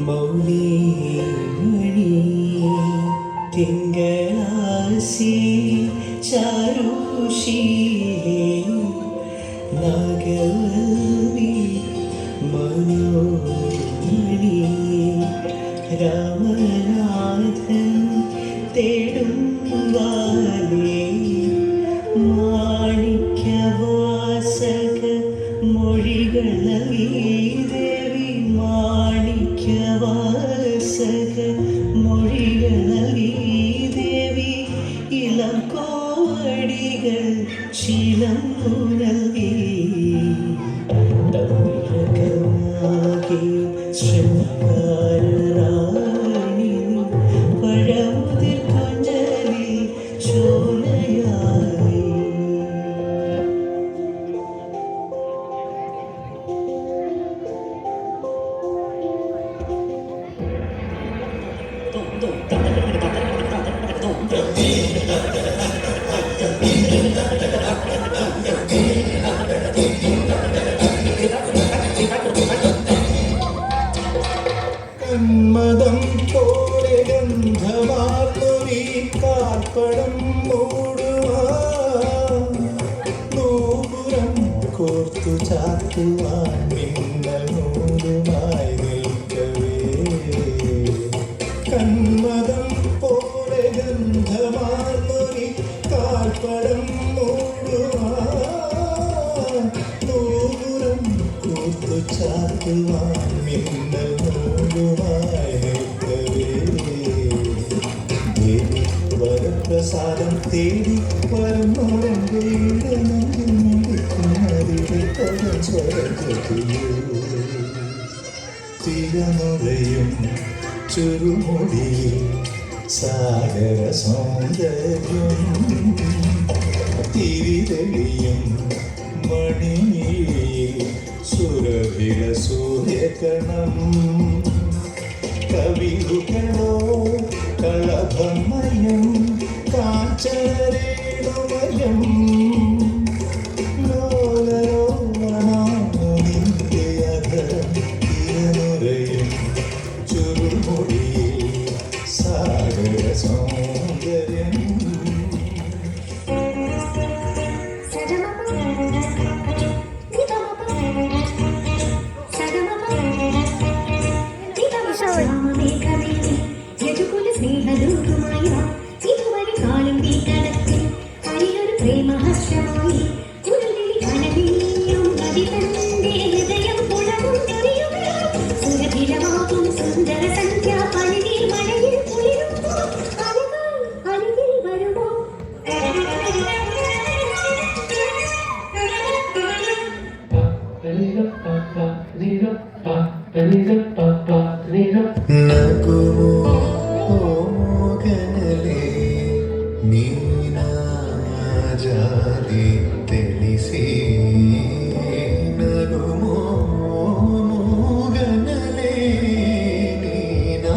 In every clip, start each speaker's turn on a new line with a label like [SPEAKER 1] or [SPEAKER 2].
[SPEAKER 1] മൗലി മണി തിങ്കളാസി ചാരുശീലേ നാഗവല്ലി മനോമണി രാമനാഥൻ തേടും വാലേ മാണിക്യവാസക മൊഴികളീ ദേവി മാണിക്യവാസക മൊഴികളീ ദേവി ഇളം കോടികൾ ശീലം നൽകി തമിഴകമാകെ ശൃംഗാരറാണി പഴമുതിർ കൊഞ്ചലി ചോലയായി
[SPEAKER 2] കന്മദം പോലെ ഗന്ധമാർന്നൊരീ കാൽപ്പടം മൂടുവാൻ നൂപുരം കോർത്തു ചാത്തുവാൻ മിന്നൽ നൂലുമായി നിൽക്കവേ കന്മദം പോലെ ഗന്ധമാർന്നൊരീ കാൽപ്പടം മൂടുവാൻ നൂപുരം കോർത്തു ചാത്തുവാൻ മിന്നൽ വരപ്രസാദം തേടി വരുന്നോരൻ്റെ തിരനുറയും ചുരുമുടിയിൽ സാഗര സൗന്ദര്യം തിരിതെളിയും മണിയിൽ സുരഭില സൂര്യകണം കവികുകളോ കളഭമയം കാഞ്ചരേണുമയം ലോലലോലനാമോനിന്റെ അധരം തിരനുറയും ചുരുൾമുടിയിൽ സാഗര സൗന്ദര്യം നകുമോ മോഹനലേ നീനാജാലി തെളിസി നകുമോ മോഹനലേ നീനാജാലി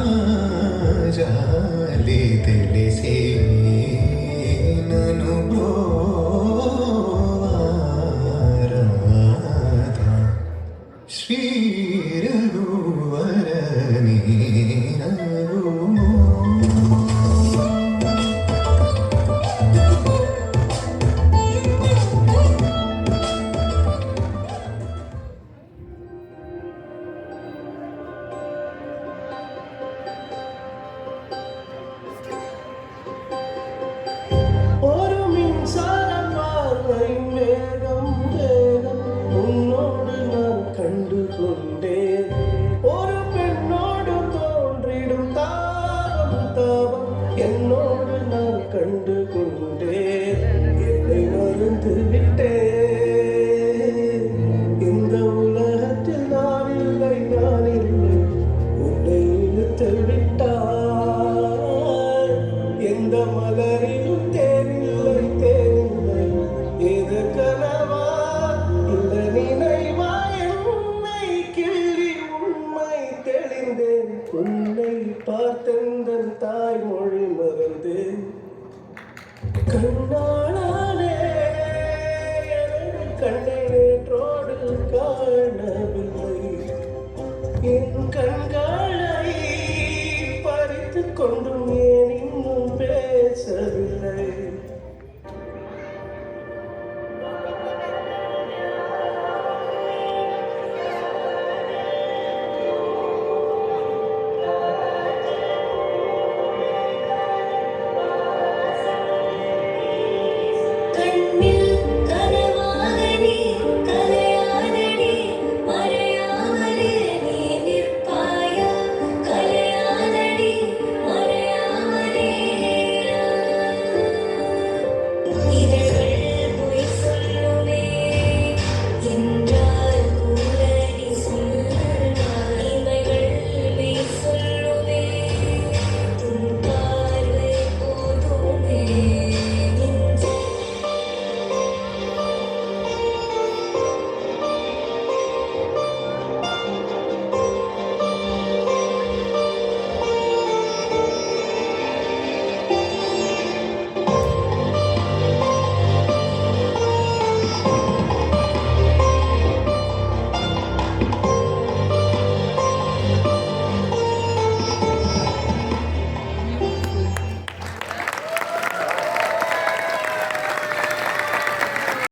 [SPEAKER 2] തെളിസി നനുഭോ ശ്രീ രഘുവരനീ ഒരു മിൻസാരം വാർന്നയും വേഗം വേഗം ഉന്നോട് നാം കണ്ടുകൊണ്ടേ ഒരു പെണ്ണോട് തോன்றிடும் താപം താപം എന്നോട് നാം കണ്ടുകൊണ്ടേ என்னை மறந்து விட்டே இந்த உலகத்தில் நான் இல்லை உன்னை இழுத்து விட்டாய் எந்த மலரிலும் தேனில்லை ஏது கனவா இந்த நினைவா என்னை கிள்ளி உண்மை தெளிந்தேன் உன்னை பார்த்தெந்தன் தாய்மொழி மறந்தேன் கண்ணாளே கண்ணை நேற்றோடு காணவில்லை என் கண்களை பறித்து கொண்டு